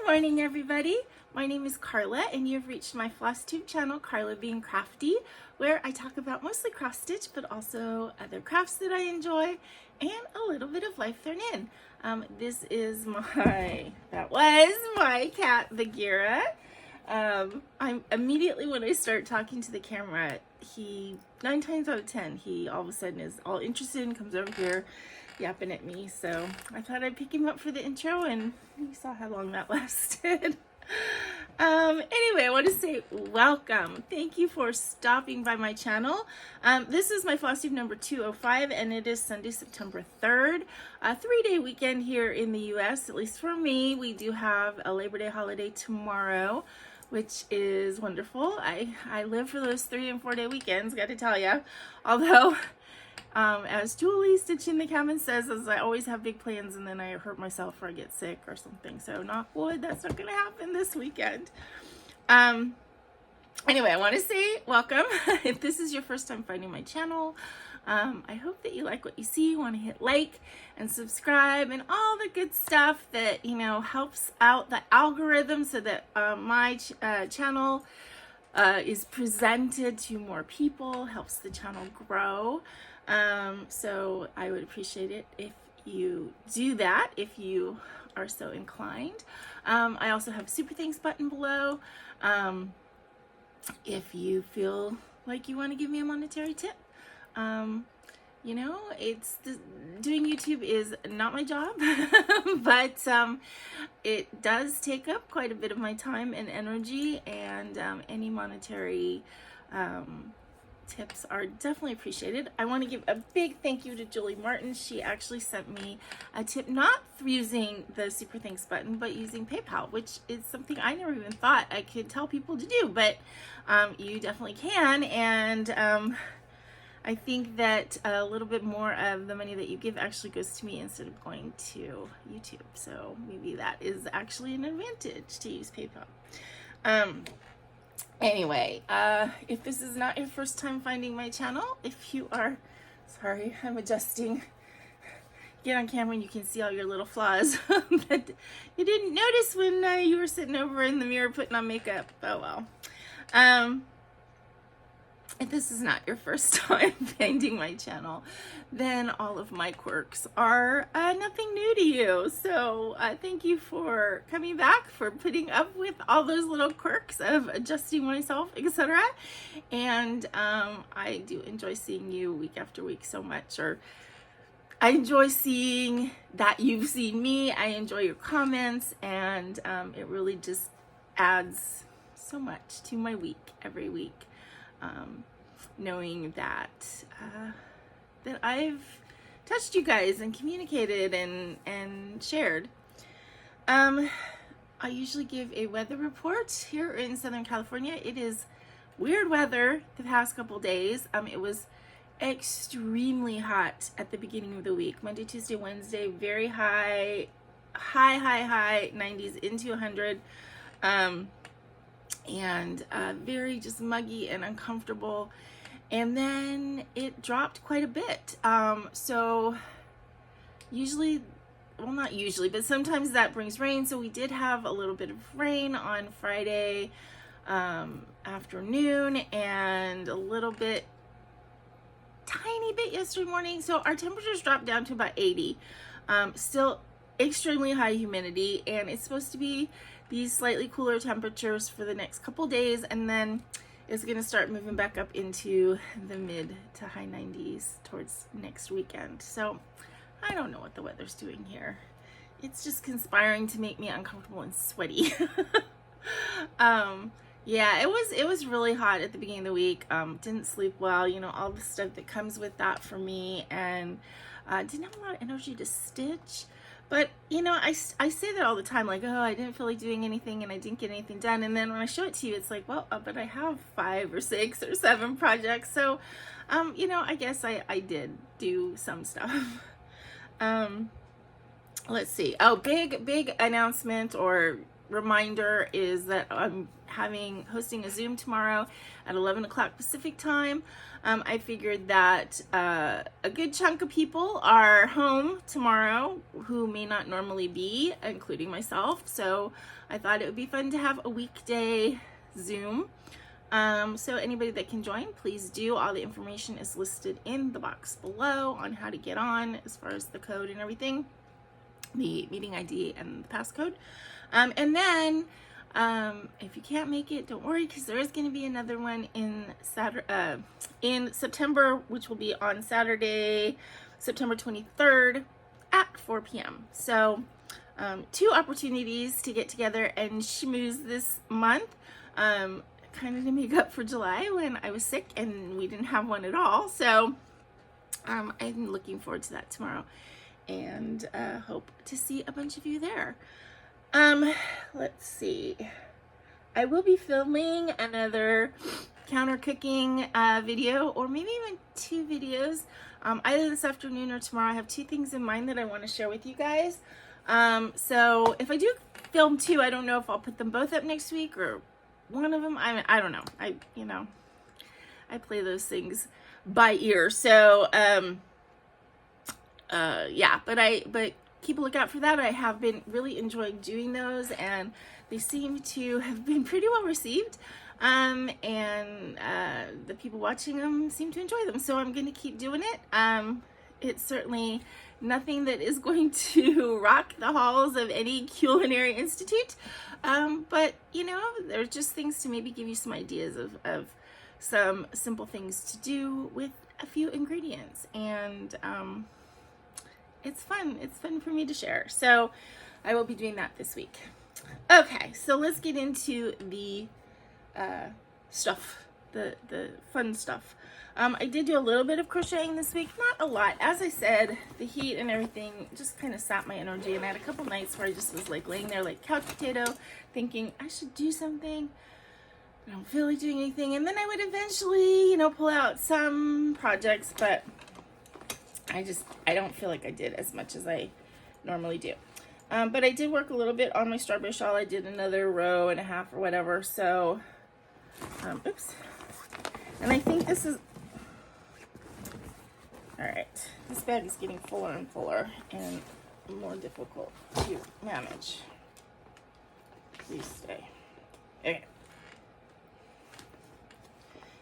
morning, everybody. My name is Karla, and you've reached my FlossTube channel, KarlaBeingCrafty, where I talk about mostly cross stitch, but also other crafts that I enjoy, and a little bit of life thrown in. This is that was my cat, Bagheera. I'm immediately, when I start talking to the camera, 9 times out of 10, he all of a sudden is all interested and comes over here yapping at me. So I thought I'd pick him up for the intro, and you saw how long that lasted. Anyway, I want to say welcome. Thank you for stopping by my channel. This is my FlossTube number 205, and it is Sunday, September 3rd, a 3-day weekend here in the US, at least for me. We do have a Labor Day holiday tomorrow, which is wonderful. I live for those 3 and 4 day weekends, got to tell you. Although, as Julie Stitch in the comments says, as I always have big plans and then I hurt myself or I get sick or something. So knock wood, that's not going to happen this weekend. Anyway, I want to say welcome. If this is your first time finding my channel, I hope that you like what you see. You want to hit like and subscribe and all the good stuff that, you know, helps out the algorithm so that my channel is presented to more people, helps the channel grow. So I would appreciate it if you do that, if you are so inclined. I also have a super thanks button below. If you feel like you want to give me a monetary tip. You know, doing YouTube is not my job, but it does take up quite a bit of my time and energy, and any monetary tips are definitely appreciated. I want to give a big thank you to Julie Martin. She actually sent me a tip, not using the super thanks button, but using PayPal, which is something I never even thought I could tell people to do, but you definitely can. And I think that a little bit more of the money that you give actually goes to me instead of going to YouTube. So maybe that is actually an advantage to use PayPal. Anyway, if this is not your first time finding my channel, if you are, sorry, I'm adjusting. Get on camera and you can see all your little flaws that you didn't notice when you were sitting over in the mirror putting on makeup. Oh well. If this is not your first time finding my channel, then all of my quirks are nothing new to you. So thank you for coming back, for putting up with all those little quirks of adjusting myself, etc. And I do enjoy seeing you week after week so much, or I enjoy seeing that you've seen me. I enjoy your comments, and it really just adds so much to my week every week. Knowing that that I've touched you guys and communicated and shared. I usually give a weather report here in Southern California. It is weird weather the past couple days. It was extremely hot at the beginning of the week. Monday, Tuesday, Wednesday, very high 90s into 100. And very just muggy and uncomfortable, and then it dropped quite a bit. So usually, well, not usually, but sometimes that brings rain. So we did have a little bit of rain on Friday afternoon, and a little bit, tiny bit yesterday morning. So our temperatures dropped down to about 80. Still extremely high humidity, and it's supposed to be these slightly cooler temperatures for the next couple days, and then it's going to start moving back up into the mid to high 90s towards next weekend. So I don't know what the weather's doing here. It's just conspiring to make me uncomfortable and sweaty. Yeah, it was really hot at the beginning of the week. Didn't sleep well, you know, all the stuff that comes with that for me, and didn't have a lot of energy to stitch. But, you know, I say that all the time, like, oh, I didn't feel like doing anything and I didn't get anything done. And then when I show it to you, it's like, well, but I have 5 or 6 or 7 projects. So, you know, I guess I did do some stuff. Let's see. Oh, big announcement, or reminder is that I'm hosting a Zoom tomorrow at 11 o'clock Pacific time. I figured that a good chunk of people are home tomorrow who may not normally be, including myself. So I thought it would be fun to have a weekday Zoom. So anybody that can join, please do. All the information is listed in the box below on how to get on as far as the code and everything, the meeting ID and the passcode. And then if you can't make it, don't worry, because there is going to be another one in September, which will be on Saturday, September 23rd at 4 p.m. So 2 opportunities to get together and schmooze this month. Kind of to make up for July when I was sick and we didn't have one at all. So I'm looking forward to that tomorrow, and hope to see a bunch of you there. Let's see. I will be filming another counter cooking video, or maybe even 2 videos, either this afternoon or tomorrow. I have 2 things in mind that I want to share with you guys. So if I do film 2, I don't know if I'll put them both up next week or one of them. I don't know. I play those things by ear. So yeah, but keep a lookout for that. I have been really enjoying doing those, and they seem to have been pretty well received. And the people watching them seem to enjoy them. So I'm going to keep doing it. It's certainly nothing that is going to rock the halls of any culinary institute. But you know, there's just things to maybe give you some ideas of some simple things to do with a few ingredients. And it's fun. It's fun for me to share. So I will be doing that this week. Okay, so let's get into the stuff, the fun stuff. I did do a little bit of crocheting this week, not a lot. As I said, the heat and everything just kind of sapped my energy, and I had a couple nights where I just was like laying there like couch potato, thinking I should do something. I don't feel like doing anything, and then I would eventually, you know, pull out some projects, but I don't feel like I did as much as I normally do. But I did work a little bit on my strawberry shawl. I did another row and a half or whatever. So, oops. And I think this is, all right. This bag is getting fuller and fuller and more difficult to manage. Please stay. Okay.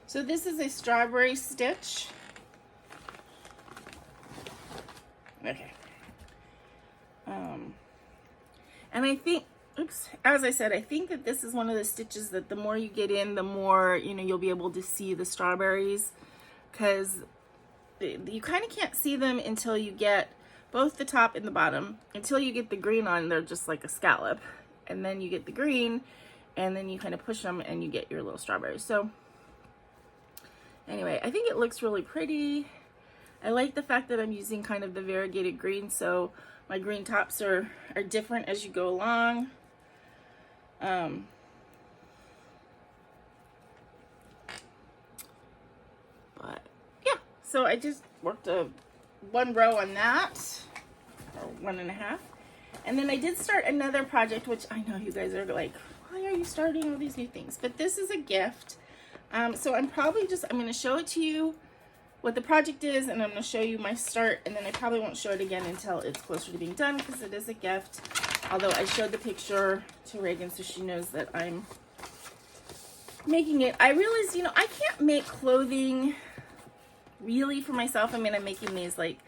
So this is a strawberry stitch. Okay. And I think, oops, as I said, I think that this is one of the stitches that the more you get in, the more, you know, you'll be able to see the strawberries, because you kind of can't see them until you get both the top and the bottom. Until you get the green on, they're just like a scallop. And then you get the green, and then you kind of push them and you get your little strawberries. So anyway, I think it looks really pretty. I like the fact that I'm using kind of the variegated green, so my green tops are different as you go along. But yeah, so I just worked one row on that, or 1.5. And then I did start another project, which I know you guys are like, why are you starting all these new things? But this is a gift. So I'm going to show it to you what the project is, and I'm going to show you my start, and then I probably won't show it again until it's closer to being done, because it is a gift. Although I showed the picture to Reagan so she knows that I'm making it. I realized, you know, I can't make clothing really for myself. I mean, I'm making these like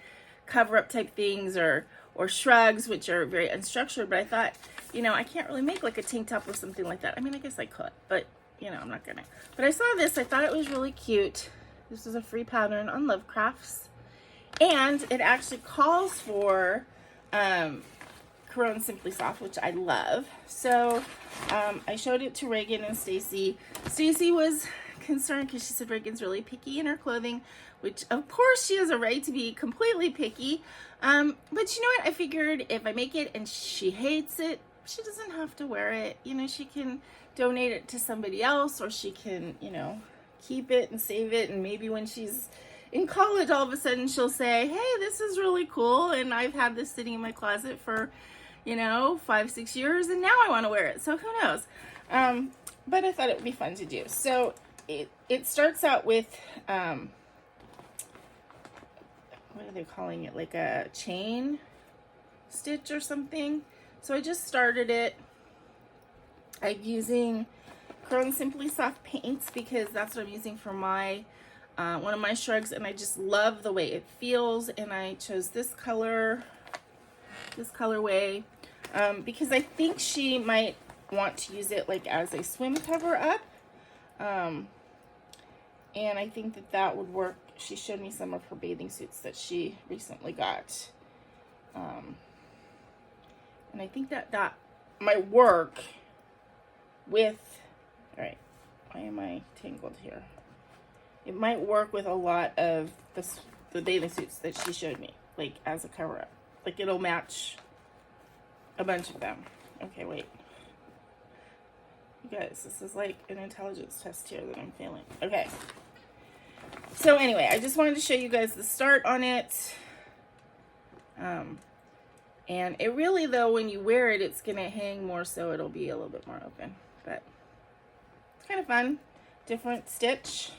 cover-up type things or shrugs, which are very unstructured, but I thought, you know, I can't really make like a tank top or something like that. I mean, I guess I could, but you know, I'm not gonna. But I saw this, I thought it was really cute. This is a free pattern on Lovecrafts, and it actually calls for Corone Simply Soft, which I love. So I showed it to Reagan and Stacy. Stacy was concerned because she said Reagan's really picky in her clothing, which of course she has a right to be completely picky. But you know what? I figured if I make it and she hates it, she doesn't have to wear it. You know, she can donate it to somebody else, or she can, you know, keep it and save it, and maybe when she's in college all of a sudden she'll say, hey, this is really cool, and I've had this sitting in my closet for, you know, 5-6 years, and now I want to wear it. So who knows? But I thought it would be fun to do. So it starts out with, what are they calling it? Like a chain stitch or something. So I just started it. I'm using Curl & Simply Soft paints because that's what I'm using for my one of my shrugs, and I just love the way it feels. And I chose this color, this colorway, because I think she might want to use it like as a swim cover up, and I think that that would work. She showed me some of her bathing suits that she recently got, and I think that that might work with, all right, why am I tangled here? It might work with a lot of the bathing suits that she showed me, like as a cover up. Like it'll match a bunch of them. Okay, wait. You guys, this is like an intelligence test here that I'm failing. Okay. So anyway, I just wanted to show you guys the start on it. And it really, though, when you wear it, it's going to hang more, so it'll be a little bit more open. But it's kind of fun. Different stitch.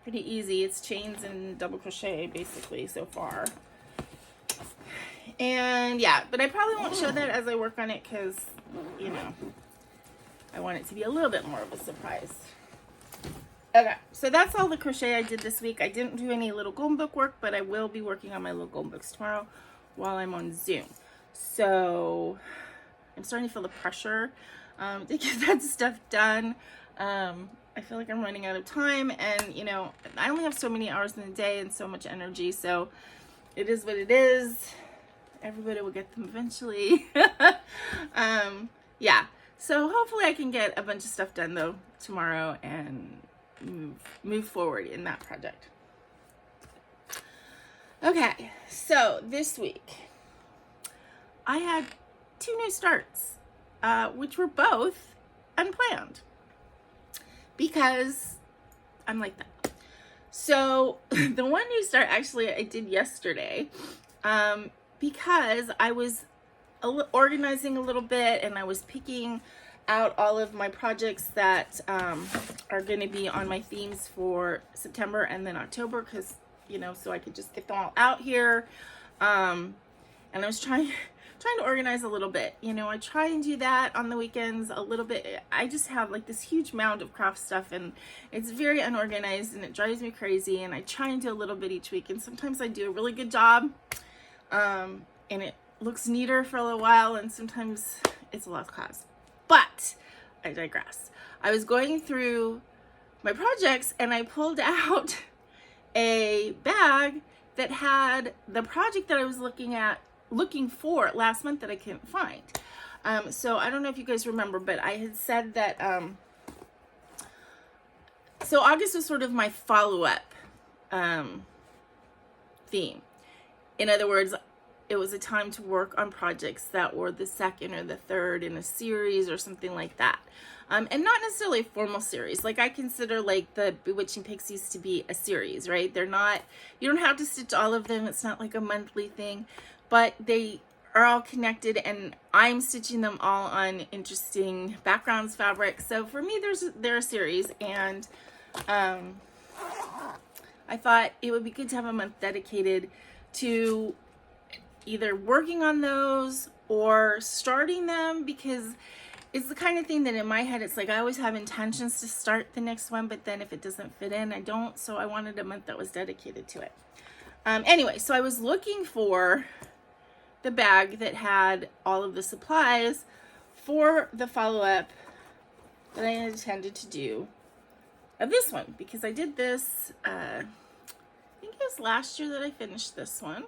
Pretty easy. It's chains and double crochet, basically, so far. And, yeah, but I probably won't show that as I work on it because, you know, I want it to be a little bit more of a surprise. Okay, so that's all the crochet I did this week. I didn't do any little golden book work, but I will be working on my little golden books tomorrow while I'm on Zoom. So I'm starting to feel the pressure to get that stuff done. I feel like I'm running out of time, and you know, I only have so many hours in the day and so much energy, so it is what it is. Everybody will get them eventually. Yeah, so hopefully I can get a bunch of stuff done though tomorrow and move forward in that project. Okay, so this week I had 2 new starts, which were both unplanned because I'm like that. So the one new start actually I did yesterday because I was organizing a little bit and I was picking out all of my projects that are going to be on my themes for September and then October, because you know, so I could just get them all out here. And I was trying to organize a little bit. You know, I try and do that on the weekends a little bit. I just have like this huge mound of craft stuff and it's very unorganized and it drives me crazy, and I try and do a little bit each week, and sometimes I do a really good job and it looks neater for a little while, and sometimes it's a lost cause. But I digress. I was going through my projects and I pulled out a bag that had the project that I was looking for last month that I couldn't find. So I don't know if you guys remember, but I had said that so August was sort of my follow-up theme. In other words, it was a time to work on projects that were the second or the third in a series or something like that. And not necessarily a formal series. Like I consider like the Bewitching Pixies to be a series, right? They're not, you don't have to stitch all of them. It's not like a monthly thing, but they are all connected and I'm stitching them all on interesting backgrounds, fabrics. So for me, they're a series, and I thought it would be good to have a month dedicated to either working on those or starting them, because it's the kind of thing that in my head, it's like I always have intentions to start the next one, but then if it doesn't fit in, I don't. So I wanted a month that was dedicated to it. Anyway, so I was looking for the bag that had all of the supplies for the follow-up that I intended to do of this one, because I did this, I think it was last year that I finished this one.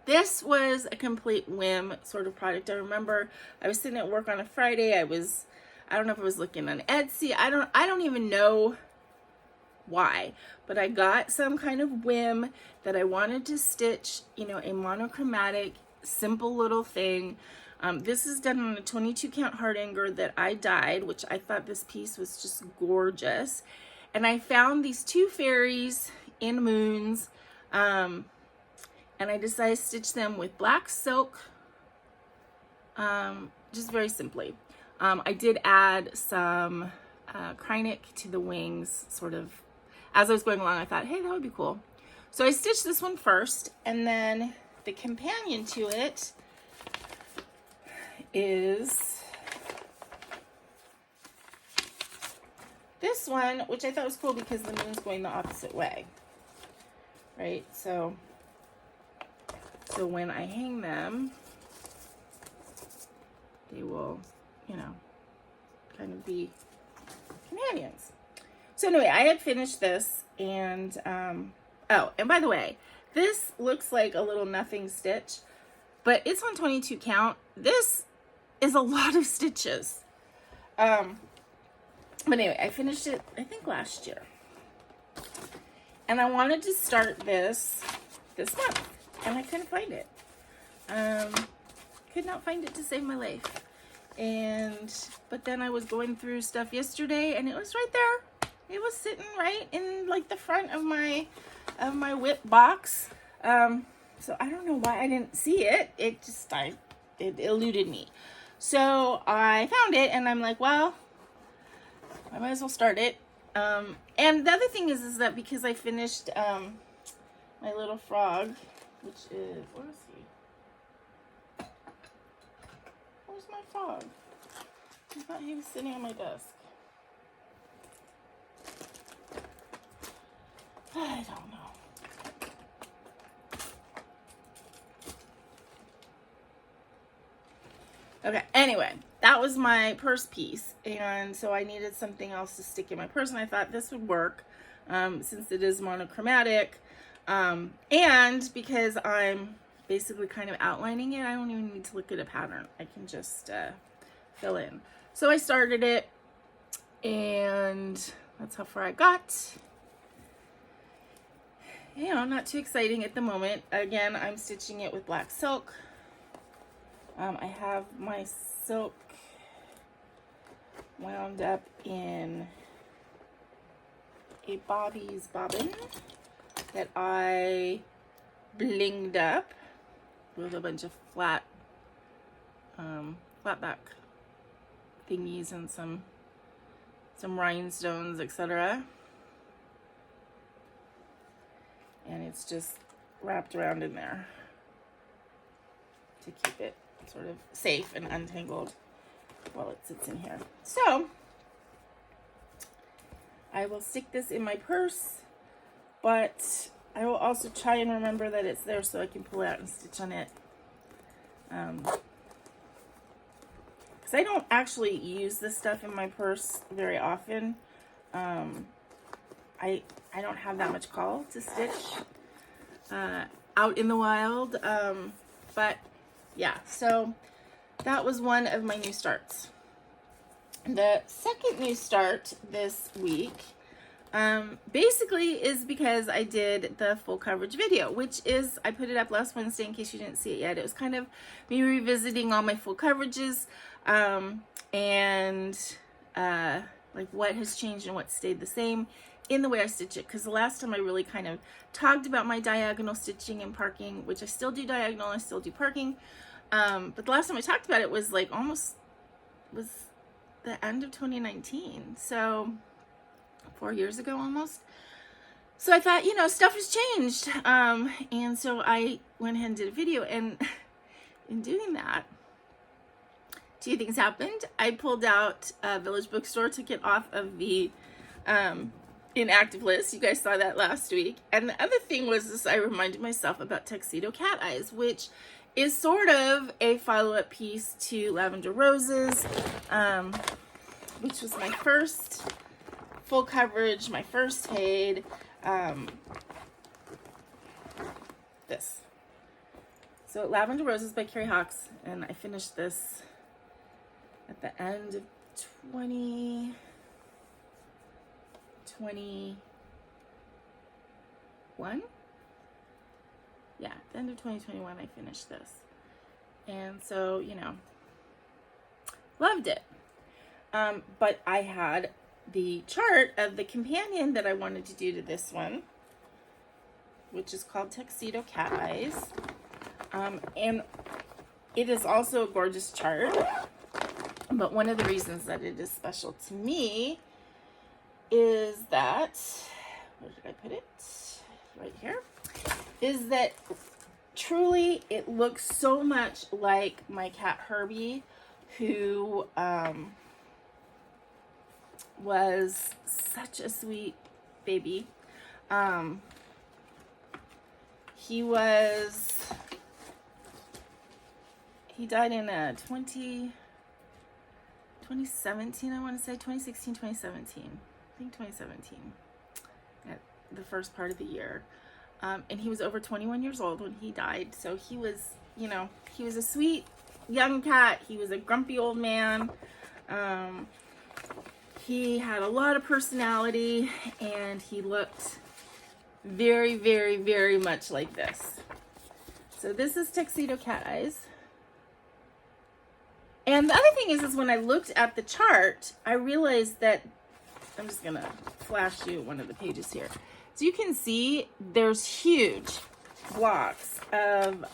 This was a complete whim sort of project. I remember I was sitting at work on a Friday. I don't know if I was looking on Etsy. I don't even know why, but I got some kind of whim that I wanted to stitch, you know, a monochromatic, simple little thing. This is done on a 22 count hardanger that I dyed, which I thought this piece was just gorgeous. And I found these 2 fairies in moons, and I decided to stitch them with black silk just very simply. I did add some Krynic to the wings, sort of, as I was going along. I thought, hey, that would be cool. So I stitched this one first, and then the companion to it is this one, which I thought was cool because the moon's going the opposite way, right? So when I hang them, they will, you know, kind of be companions. So anyway, I had finished this, and oh, and by the way, this looks like a little nothing stitch, but it's on 22 count. This is a lot of stitches. But anyway, I finished it, I think, last year. And I wanted to start this month, and I couldn't find it. Could not find it to save my life. But then I was going through stuff yesterday, and it was right there. It was sitting right in like the front of my whip box. So I don't know why I didn't see it. It eluded me. So I found it, and I'm like, well, I might as well start it. And the other thing is that because I finished my little frog, which is, where is he? Where's my frog? I thought he was sitting on my desk. I don't know. Okay, anyway, that was my purse piece, and so I needed something else to stick in my purse, and I thought this would work since it is monochromatic, and because I'm basically kind of outlining it, I don't even need to look at a pattern. I can just fill in. So I started it, and that's how far I got. You know, not too exciting at the moment. Again, I'm stitching it with black silk. I have my silk wound up in a Bobby's bobbin that I blinged up with a bunch of flat back thingies and some rhinestones, etc. And it's just wrapped around in there to keep it sort of safe and untangled while it sits in here. So I will stick this in my purse, but I will also try and remember that it's there so I can pull it out and stitch on it. Because I don't actually use this stuff in my purse very often. I don't have that much call to stitch out in the wild, but yeah, so that was one of my new starts. The second new start this week basically is because I did the full coverage video, which is, I put it up last Wednesday in case you didn't see it yet. It was kind of me revisiting all my full coverages and like what has changed and what stayed the same in the way I stitch it, because the last time I really kind of talked about my diagonal stitching and parking, which I still do diagonal, I still do parking, but the last time I talked about it was like was the end of 2019, so 4 years ago almost. So I thought, you know, stuff has changed, and so I went ahead and did a video, and in doing that, two things happened. I pulled out Village Bookstore, took it off of the inactive list. You guys saw that last week. And the other thing was this, I reminded myself about Tuxedo Cat Eyes, which is sort of a follow-up piece to Lavender Roses, which was my first full coverage, my first HAED. This. So Lavender Roses by Carrie Hawks, and I finished this at the end of 2021. Yeah, at the end of 2021 I finished this, and so, you know, loved it. But I had the chart of the companion that I wanted to do to this one, which is called Tuxedo Cat Eyes, and It is also a gorgeous chart, but one of the reasons that it is special to me is that, where did I put it? Right here. Is that truly it looks so much like my cat Herbie, who was such a sweet baby. He died in 2017, I want to say 2016, 2017. I think 2017 at the first part of the year. And he was over 21 years old when he died. So he was, you know, he was a sweet young cat. He was a grumpy old man. He had a lot of personality, and he looked very, very, very much like this. So this is Tuxedo Cat Eyes. And the other thing is when I looked at the chart, I realized that, I'm just going to flash you one of the pages here. So you can see there's huge blocks of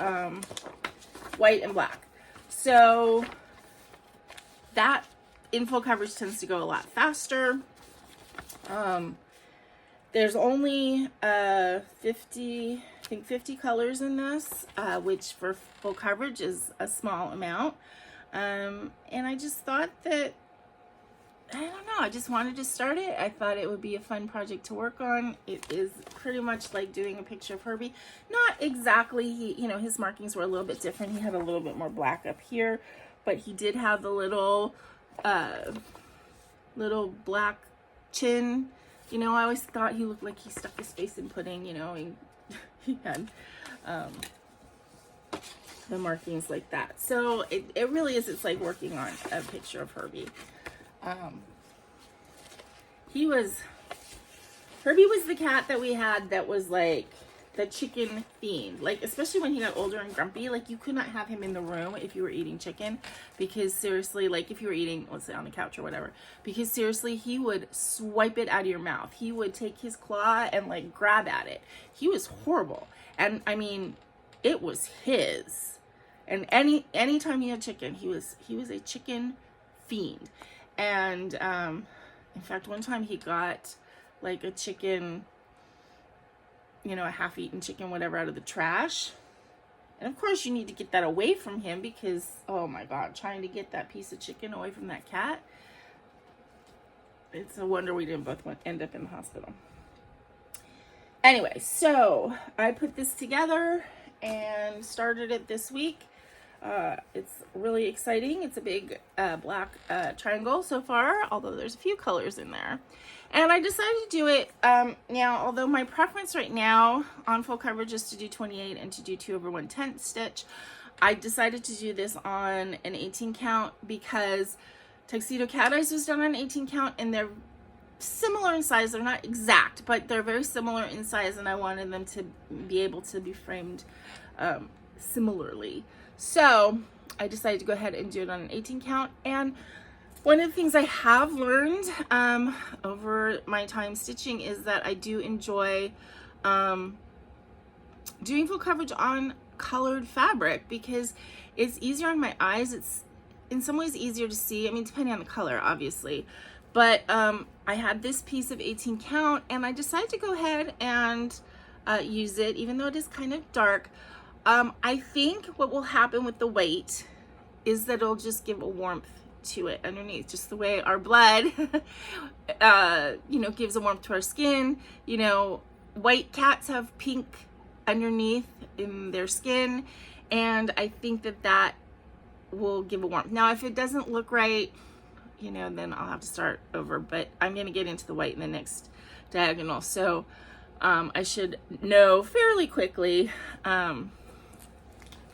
white and black. So that in full coverage tends to go a lot faster. There's only 50 colors in this, which for full coverage is a small amount. And I just thought that, I don't know, I just wanted to start it. I thought it would be a fun project to work on. It is pretty much like doing a picture of Herbie. Not exactly, you know, his markings were a little bit different. He had a little bit more black up here, but he did have the little black chin. You know, I always thought he looked like he stuck his face in pudding, you know, and he had the markings like that. So it really is, it's like working on a picture of Herbie. Herbie was the cat that we had that was like the chicken fiend. Like, especially when he got older and grumpy, like you could not have him in the room if you were eating chicken, because seriously, like if you were eating, let's say on the couch or whatever, because seriously, he would swipe it out of your mouth. He would take his claw and like grab at it. He was horrible. And I mean, it was his. And anytime he had chicken, he was a chicken fiend. And in fact, one time he got like a chicken, you know, a half-eaten chicken, whatever, out of the trash. And of course you need to get that away from him, because, oh my God, trying to get that piece of chicken away from that cat, it's a wonder we didn't both end up in the hospital. Anyway, so I put this together and started it this week. It's really exciting. It's a big black triangle so far, although there's a few colors in there. And I decided to do it now, although my preference right now on full coverage is to do 28 and to do 2 over 1/10 stitch. I decided to do this on an 18 count because Tuxedo Cat Eyes was done on 18 count, and they're similar in size. They're not exact, but they're very similar in size, and I wanted them to be able to be framed similarly. So I decided to go ahead and do it on an 18 count. And one of the things I have learned over my time stitching is that I do enjoy doing full coverage on colored fabric, because it's easier on my eyes. It's in some ways easier to see. I mean, depending on the color, obviously. But I had this piece of 18 count, and I decided to go ahead and use it, even though it is kind of dark. I think what will happen with the weight is that it'll just give a warmth to it underneath, just the way our blood, you know, gives a warmth to our skin. You know, white cats have pink underneath in their skin, and I think that that will give a warmth. Now, if it doesn't look right, you know, then I'll have to start over, but I'm going to get into the white in the next diagonal. So I should know fairly quickly.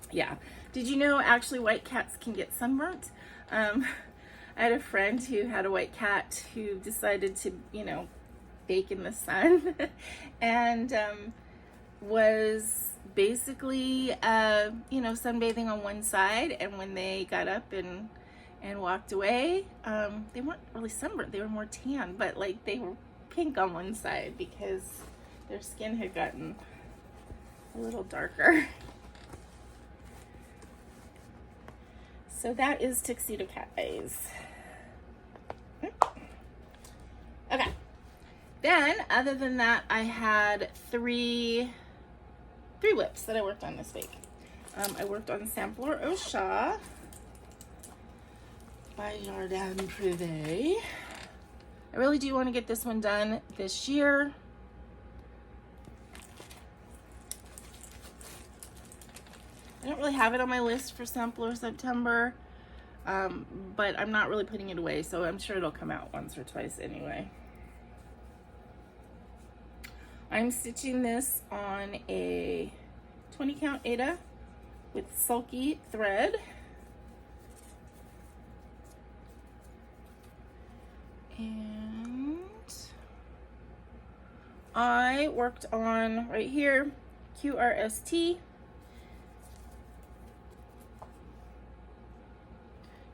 Yeah. Did you know actually white cats can get sunburnt? I had a friend who had a white cat who decided to, you know, bake in the sun and was basically, you know, sunbathing on one side. And when they got up and walked away, they weren't really sunburnt. They were more tan, but like they were pink on one side because their skin had gotten a little darker. So that is Tuxedo Cat Eyes. Okay. Then, other than that, I had three whips that I worked on this week. I worked on Sampler Au Chat by Jardin Privé. I really do want to get this one done this year. I don't really have it on my list for Sampler September, but I'm not really putting it away, so I'm sure it'll come out once or twice anyway. I'm stitching this on a 20 count Aida with sulky thread. And I worked on right here, QRST.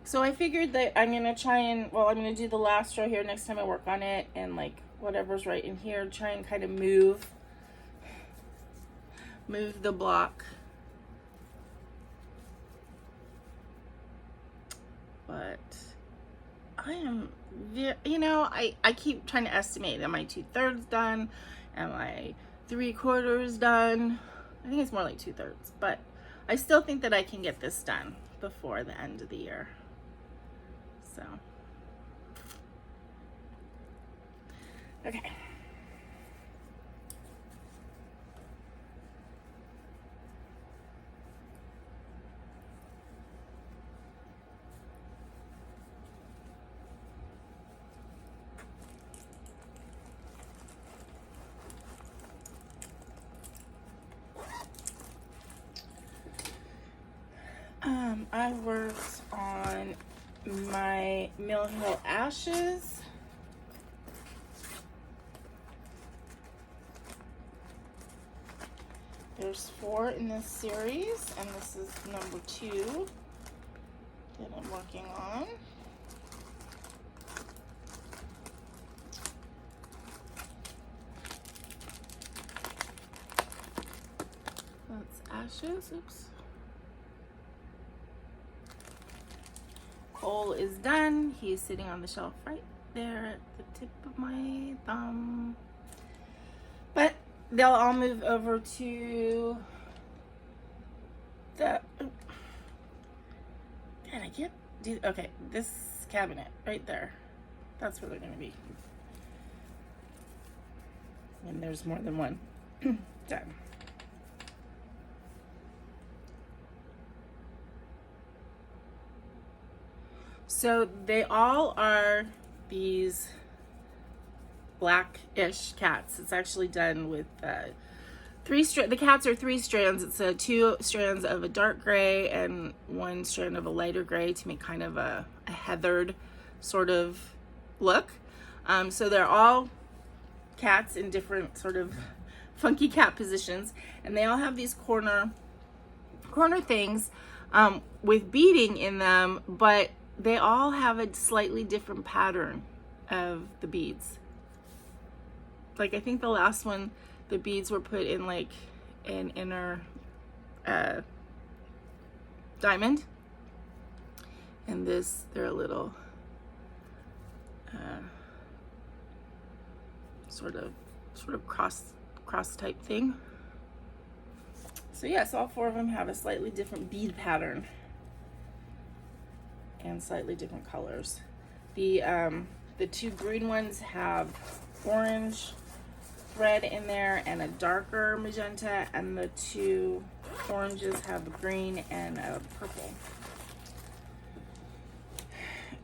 So I figured that I'm gonna try and, well, I'm gonna do the last row here next time I work on it, and like whatever's right in here, try and kind of move the block. But I am, you know, I keep trying to estimate, am I 2/3 done? Am I 3/4 done? I think it's more like 2/3, but I still think that I can get this done before the end of the year. So, okay. I worked on my Mill Hill Ashes. There's 4 in this series, and this is number 2 that I'm working on. That's Ashes, oops. Cole is done. He's sitting on the shelf right there at the tip of my thumb. But they'll all move over to the, God, I can't do, okay, this cabinet right there. That's where they're gonna be. And there's more than one. Done. So they all are these black-ish cats. It's actually done with the cats are 3 strands. It's 2 strands of a dark gray and 1 strand of a lighter gray to make kind of a heathered sort of look. So they're all cats in different sort of funky cat positions, and they all have these corner things with beading in them, but they all have a slightly different pattern of the beads. Like I think the last one, the beads were put in like an inner diamond, and this, they're a little sort of cross type thing. So yes, all 4 of them have a slightly different bead pattern and slightly different colors. The 2 green ones have orange thread in there and a darker magenta, and the 2 oranges have green and a purple.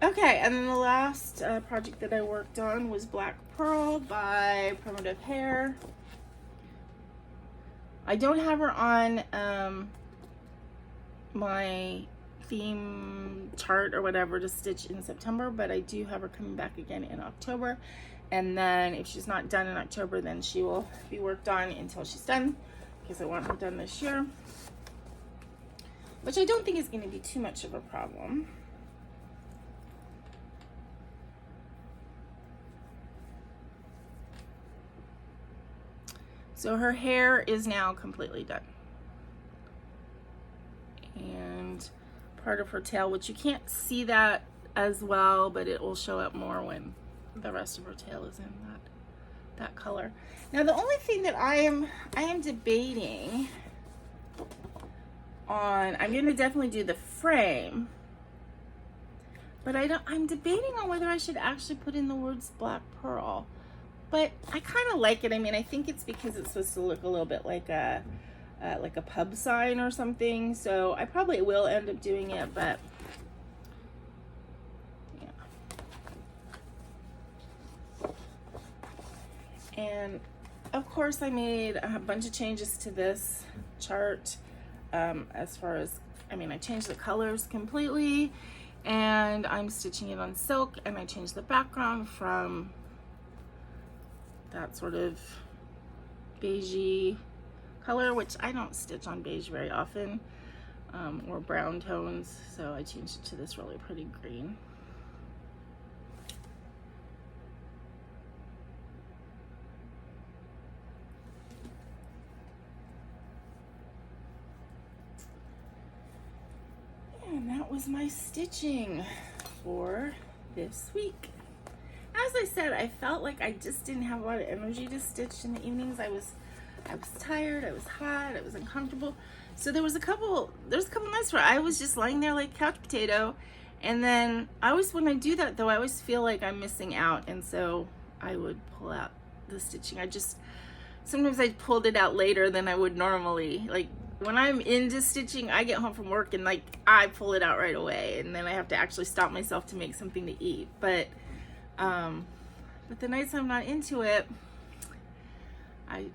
Okay, and then the last project that I worked on was Black Pearl by Primitive Hair. I don't have her on my theme chart or whatever to stitch in September, but I do have her coming back again in October. And then if she's not done in October, then she will be worked on until she's done, because I want her done this year, which I don't think is going to be too much of a problem. So her hair is now completely done. And part of her tail, which you can't see that as well, but it will show up more when the rest of her tail is in that color. Now the only thing that I am debating on, I'm going to definitely do the frame, but I'm debating on whether I should actually put in the words black pearl. But I kind of like it. I mean, I think it's because it's supposed to look a little bit like a pub sign or something. So I probably will end up doing it, but yeah. And of course I made a bunch of changes to this chart. As far as, I mean, I changed the colors completely, and I'm stitching it on silk, and I changed the background from that sort of beigey color, which I don't stitch on beige very often, or brown tones, so I changed it to this really pretty green. And that was my stitching for this week. As I said, I felt like I just didn't have a lot of energy to stitch in the evenings. I was tired, I was hot, I was uncomfortable. So there was a couple nights where I was just lying there like couch potato. And then when I do that though, I always feel like I'm missing out. And so I would pull out the stitching. Sometimes I pulled it out later than I would normally. Like when I'm into stitching, I get home from work and like I pull it out right away. And then I have to actually stop myself to make something to eat. But the nights I'm not into it, I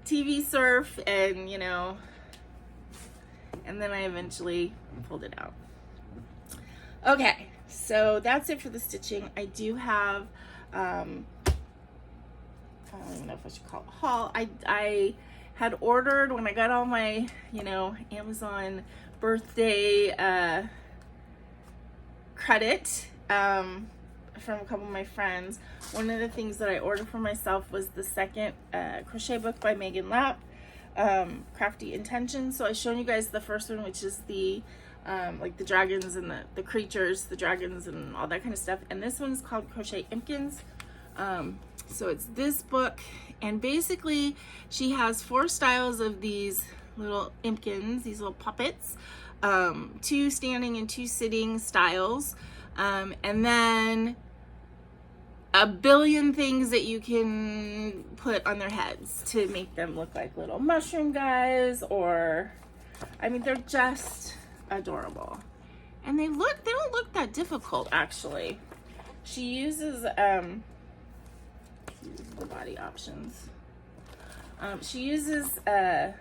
TV surf, and you know, and then I eventually pulled it out. Okay, so that's it for the stitching. I do have, I don't even know if I should call it a haul. I had ordered, when I got all my, you know, Amazon birthday credit from a couple of my friends. One of the things that I ordered for myself was the second crochet book by Megan Lapp, Crafty Intentions. So I showed you guys the first one, which is the like the dragons and the creatures, the dragons and all that kind of stuff. And this one's called Crochet Impkins. So it's this book, and basically she has 4 styles of these little impkins, these little puppets, 2 standing and 2 sitting styles, and then a billion things that you can put on their heads to make them look like little mushroom guys, or, I mean, they're just adorable. And they don't look that difficult, actually. She uses, the body options. She uses, so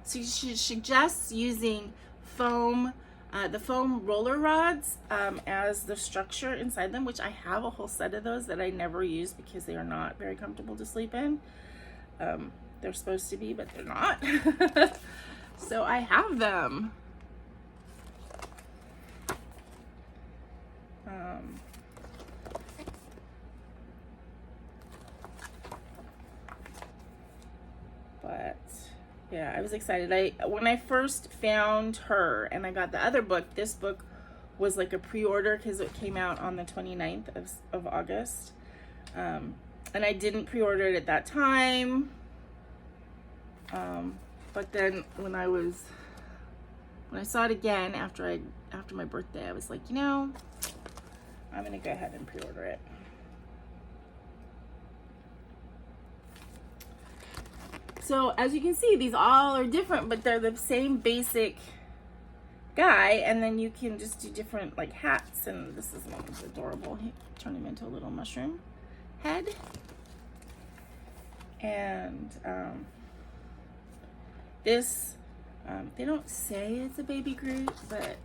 she suggests using foam, the foam roller rods as the structure inside them, which I have a whole set of those that I never use because they are not very comfortable to sleep in. They're supposed to be, but they're not. So I have them. But yeah, I was excited. When I first found her and I got the other book, this book was like a pre-order because it came out on the 29th of August. And I didn't pre-order it at that time. But then when I saw it again after my birthday, I was like, you know, I'm gonna go ahead and pre-order it. So as you can see, these all are different, but they're the same basic guy, and then you can just do different like hats, and this is one that's adorable. Turn him into a little mushroom head. And this, they don't say it's a baby Groot, but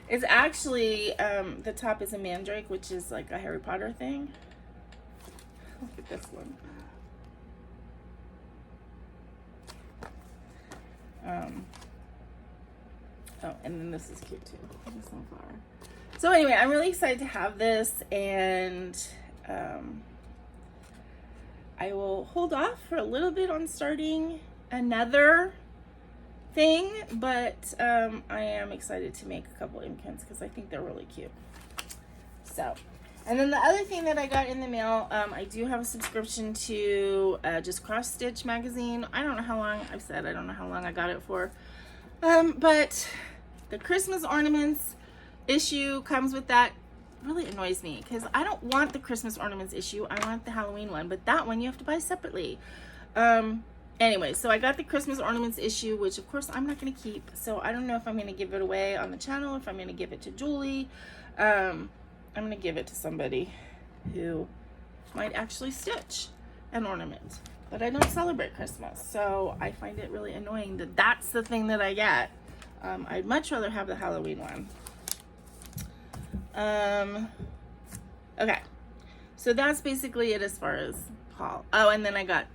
it's actually, the top is a mandrake, which is like a Harry Potter thing. Look at this one. Oh, and then this is cute too. This sunflower. So anyway, I'm really excited to have this, and I will hold off for a little bit on starting another thing, but I am excited to make a couple Imkins because I think they're really cute. So, and then the other thing that I got in the mail, I do have a subscription to just Cross Stitch magazine. I don't know how long, I've said I don't know how long I got it for, but the Christmas ornaments issue comes with that. Really annoys me because I don't want the Christmas ornaments issue. I want the Halloween one, but that one you have to buy separately. Anyway, so I got the Christmas ornaments issue, which of course I'm not going to keep. So I don't know if I'm going to give it away on the channel, if I'm going to give it to Julie. I'm going to give it to somebody who might actually stitch an ornament. But I don't celebrate Christmas, so I find it really annoying that that's the thing that I get. I'd much rather have the Halloween one. Okay, so that's basically it as far as haul. Oh, and then I got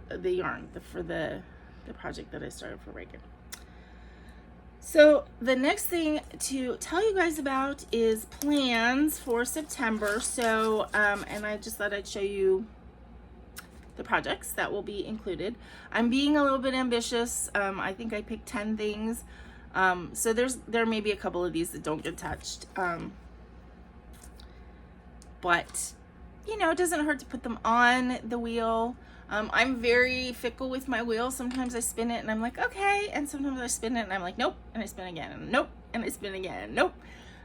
the yarn for the project that I started for Reagan. So the next thing to tell you guys about is plans for September. So, and I just thought I'd show you the projects that will be included. I'm being a little bit ambitious. I think I picked 10 things. So there may be a couple of these that don't get touched. But, you know, it doesn't hurt to put them on the wheel. I'm very fickle with my wheel. Sometimes I spin it and I'm like, okay. And sometimes I spin it and I'm like, nope. And I spin again and nope. And I spin again and nope.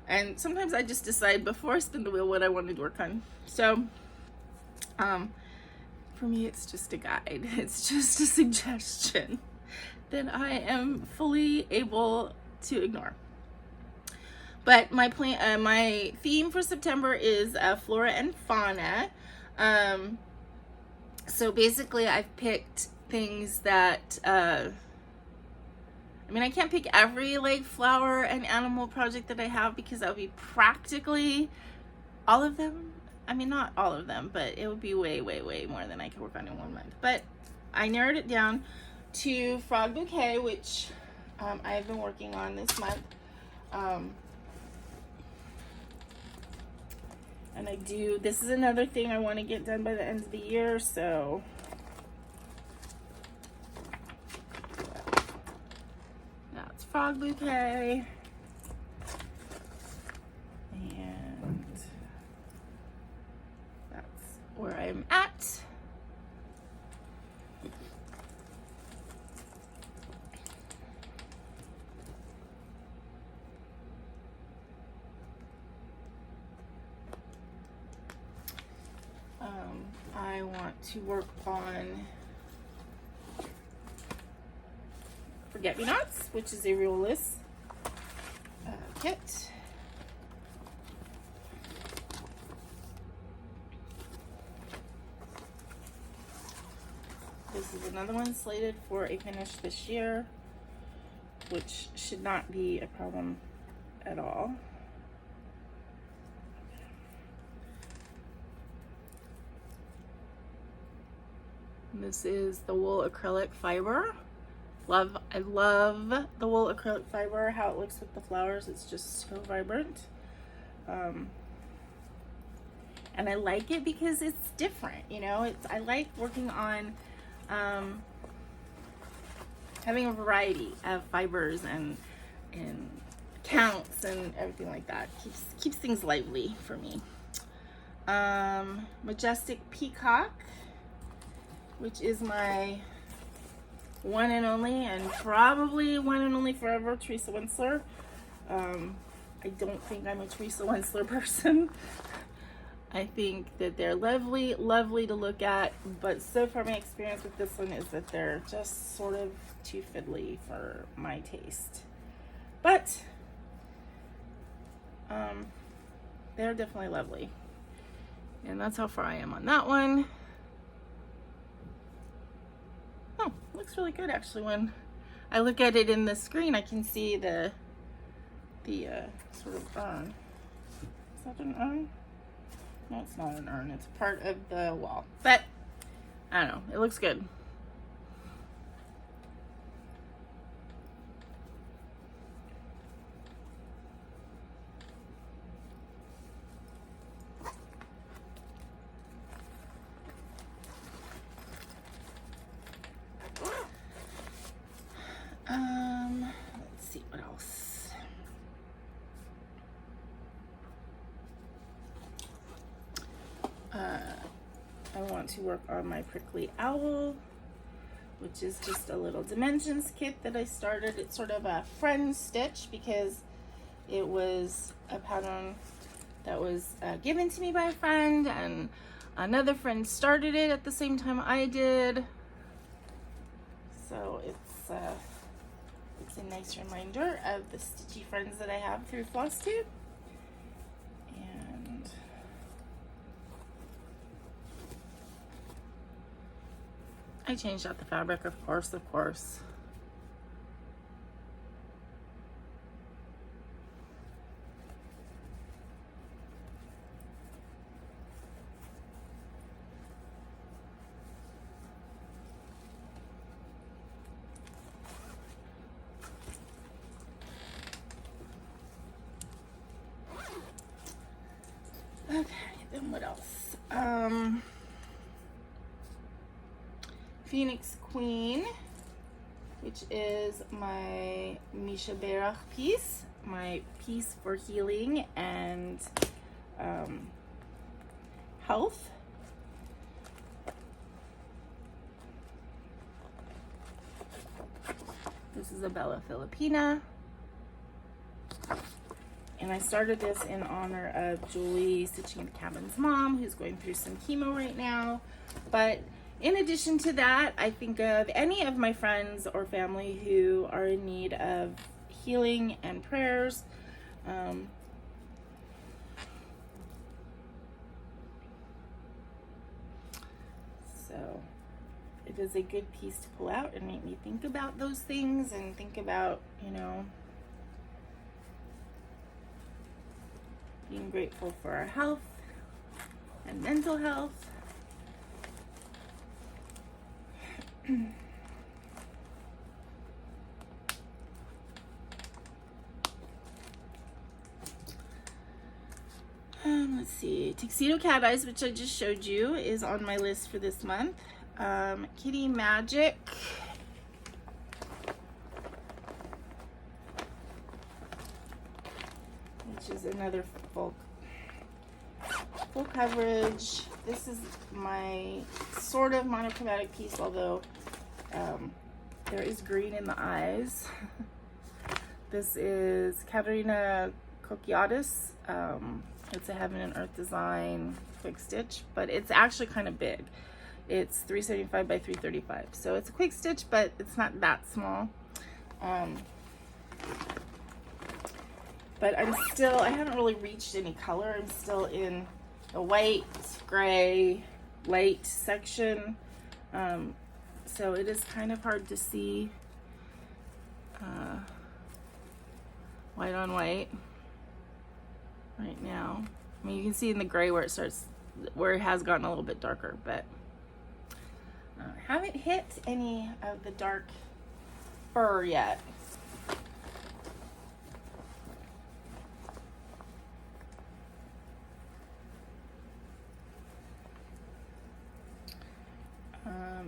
And sometimes I just decide before I spin the wheel what I want to work on. So, for me, it's just a guide. It's just a suggestion that I am fully able to ignore. But my plan, my theme for September is Flora and Fauna. So basically, I've picked things that, I mean, I can't pick every like flower and animal project that I have because that would be practically all of them. I mean, not all of them, but it would be way, way, way more than I could work on in 1 month. But I narrowed it down to Frog Bouquet, which I've been working on this month. And this is another thing I want to get done by the end of the year, so now it's Frog Bouquet. And that's where I'm at. I want to work on Forget-Me-Nots, which is a ruleless kit. This is another one slated for a finish this year, which should not be a problem at all. This is the wool acrylic fiber. I love the wool acrylic fiber, how it looks with the flowers. It's just so vibrant. And I like it because it's different, you know. I like working on having a variety of fibers and counts and everything like that. Keeps things lively for me. Majestic Peacock, which is my one and only, and probably one and only forever, Teresa Winsler. I don't think I'm a Teresa Winsler person. I think that they're lovely, lovely to look at, but so far my experience with this one is that they're just sort of too fiddly for my taste. But they're definitely lovely. And that's how far I am on that one. Oh, looks really good actually. When I look at it in the screen, I can see the sort of urn. Is that an urn? No, it's not an urn. It's part of the wall. But I don't know. It looks good. want to work on my prickly owl, which is just a little dimensions kit that I started. It's sort of a friend stitch because it was a pattern that was given to me by a friend, and another friend started it at the same time I did. So it's a nice reminder of the stitchy friends that I have through FlossTube. And I changed out the fabric, of course. Okay, then what else? Phoenix Queen, which is my Misha Berach piece, my piece for healing and health. This is a Bella Filipina. And I started this in honor of Julie, Stitching at the Cabin's mom, who's going through some chemo right now. But in addition to that, I think of any of my friends or family who are in need of healing and prayers. So it is a good piece to pull out and make me think about those things and think about, you know, being grateful for our health and mental health. Let's see, Tuxedo Cat Eyes, which I just showed you, is on my list for this month. Kitty Magic. Which is another full coverage. This is my sort of monochromatic piece, although there is green in the eyes. This is Katerina Kokiadis. It's a Heaven and Earth design quick stitch, but it's actually kind of big. It's 375 by 335, so it's a quick stitch, but it's not that small. But I haven't really reached any color. I'm still in the white, gray, light section. So it is kind of hard to see white on white right now. I mean, you can see in the gray where it has gotten a little bit darker, but haven't hit any of the dark fur yet.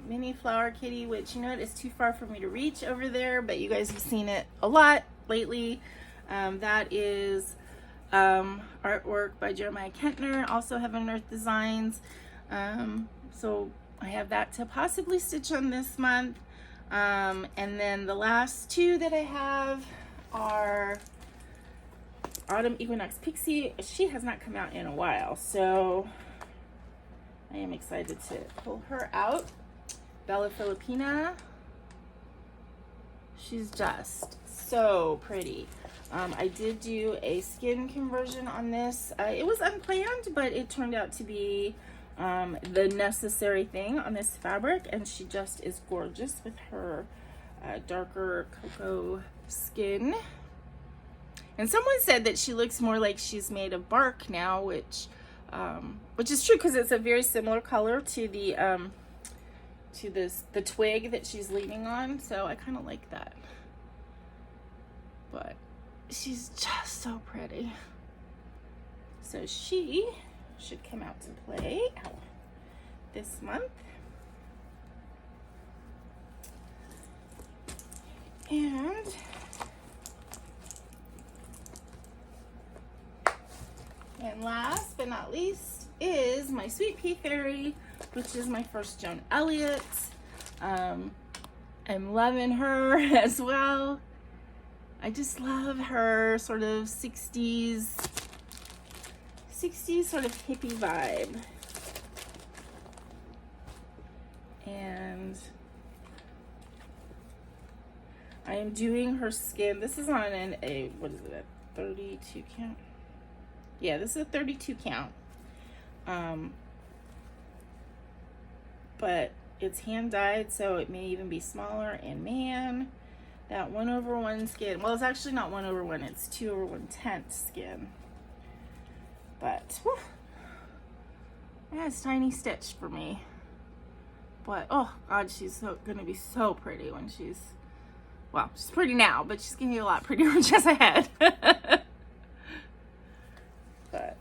Mini Flower Kitty, which, you know, it is too far for me to reach over there, but you guys have seen it a lot lately. That is artwork by Jeremiah Kentner, also Heaven and Earth Designs. So I have that to possibly stitch on this month. And then the last two that I have are Autumn Equinox Pixie. She has not come out in a while, so I am excited to pull her out. Bella Filipina. She's just so pretty. I did do a skin conversion on this. It was unplanned, but it turned out to be the necessary thing on this fabric, and she just is gorgeous with her darker cocoa skin. And someone said that she looks more like she's made of bark now, which is true, because it's a very similar color to the twig that she's leaning on, so I kind of like that. But she's just so pretty. So she should come out to play this month. And last but not least is my Sweet Pea Fairy which is my first Joan Elliott. I'm loving her as well. I just love her sort of 60s sort of hippie vibe. And I am doing her skin. This is on a what is it, a 32 count? Yeah, this is a 32 count. But it's hand dyed, so it may even be smaller. And man, that 1/1 skin, well, it's actually not 1/1, it's 2/1/10 skin. But whew, that's tiny stitch for me. But oh god, she's gonna be so pretty when she's, well, she's pretty now, but she's gonna be a lot prettier when she's ahead. But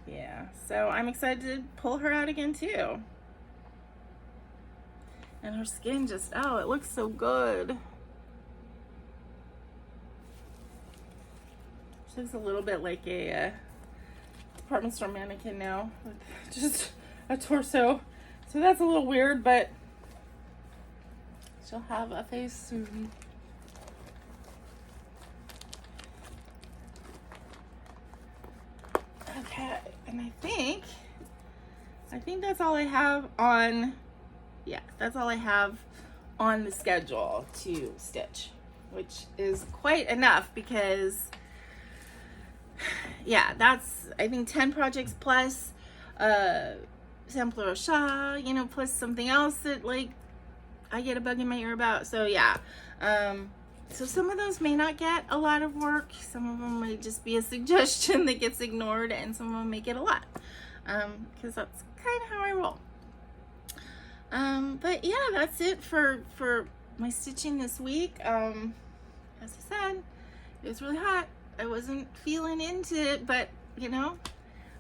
yeah, so I'm excited to pull her out again too. And her skin just, oh, it looks so good. She looks a little bit like a department store mannequin now, with just a torso. So that's a little weird, but she'll have a face soon. Okay, and I think that's all I have on, yeah, that's all I have on the schedule to stitch, which is quite enough because, yeah, that's, I think 10 projects plus Sampler Rochat, you know, plus something else that, like, I get a bug in my ear about. So yeah, so some of those may not get a lot of work. Some of them might just be a suggestion that gets ignored, and some of them may get a lot, because that's kind of how I roll. But yeah, that's it for my stitching this week. As I said, it was really hot. I wasn't feeling into it, but you know,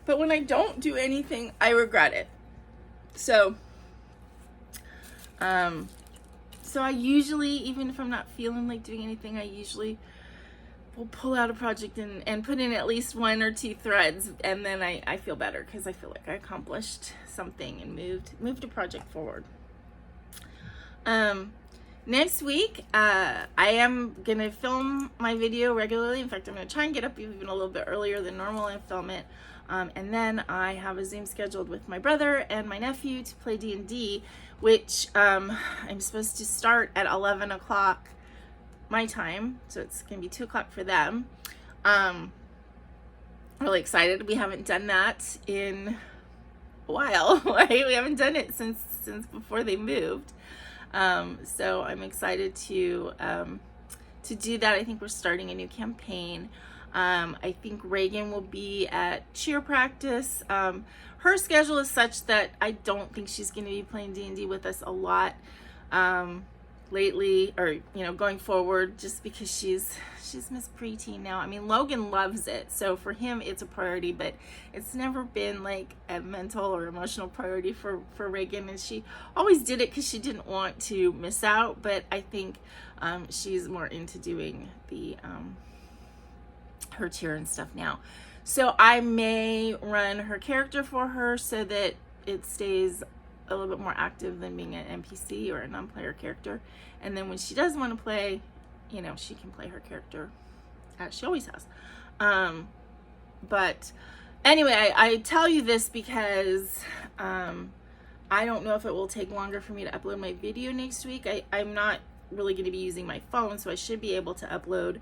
but when I don't do anything, I regret it. So so I usually, even if I'm not feeling like doing anything, I usually will pull out a project and put in at least 1 or 2 threads, and then I feel better because I feel like I accomplished something and moved a project forward. Next week, I am gonna film my video regularly. In fact, I'm gonna try and get up even a little bit earlier than normal and film it. And then I have a Zoom scheduled with my brother and my nephew to play D&D, which I'm supposed to start at 11 o'clock my time, so it's gonna be 2 o'clock for them. Really excited. We haven't done that in a while, right? We haven't done it since before they moved. So I'm excited to do that. I think we're starting a new campaign. I think Reagan will be at cheer practice. Her schedule is such that I don't think she's going to be playing D&D with us a lot lately, or you know, going forward, just because she's Miss Preteen now. I mean, Logan loves it, so for him it's a priority, but it's never been like a mental or emotional priority for Reagan, and she always did it because she didn't want to miss out. But I think she's more into doing the her cheer and stuff now. So I may run her character for her so that it stays a little bit more active than being an NPC or a non-player character. And then when she does want to play, you know, she can play her character as she always has. But anyway, I tell you this because I don't know if it will take longer for me to upload my video next week. I'm not really going to be using my phone, so I should be able to upload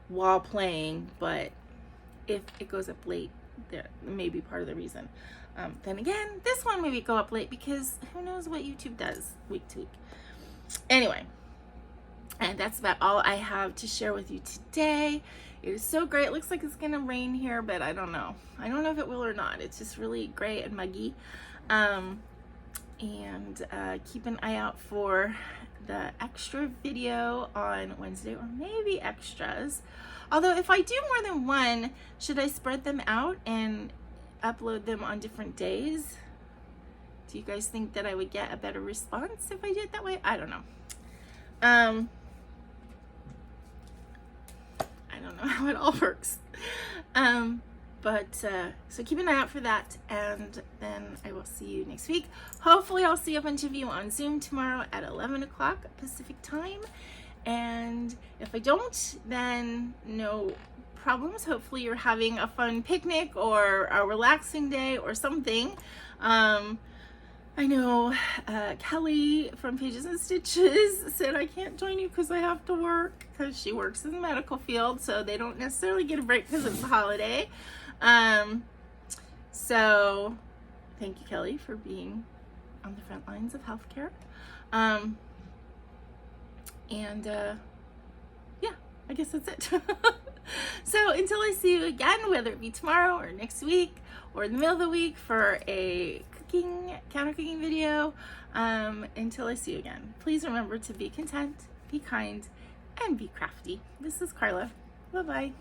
while playing, but if it goes up late, that may be part of the reason. Then again, this one maybe go up late because who knows what YouTube does week to week. Anyway, and that's about all I have to share with you today. It is so great. It looks like it's gonna rain here, but I don't know. I don't know if it will or not. It's just really gray and muggy. And keep an eye out for the extra video on Wednesday, or maybe extras. Although if I do more than one, should I spread them out and upload them on different days? Do you guys think that I would get a better response if I did it that way? I don't know. I don't know how it all works. But so keep an eye out for that, and then I will see you next week. Hopefully I'll see a bunch of you on Zoom tomorrow at 11 o'clock Pacific time. And if I don't, then no problems. Hopefully you're having a fun picnic or a relaxing day or something. I know Kelly from Pages and Stitches said I can't join you because I have to work, because she works in the medical field, so they don't necessarily get a break because it's a holiday. So thank you, Kelly, for being on the front lines of healthcare. Yeah, I guess that's it. So until I see you again, whether it be tomorrow or next week or in the middle of the week for a counter cooking video, until I see you again, please remember to be content, be kind, and be crafty. This is Karla. Bye-bye.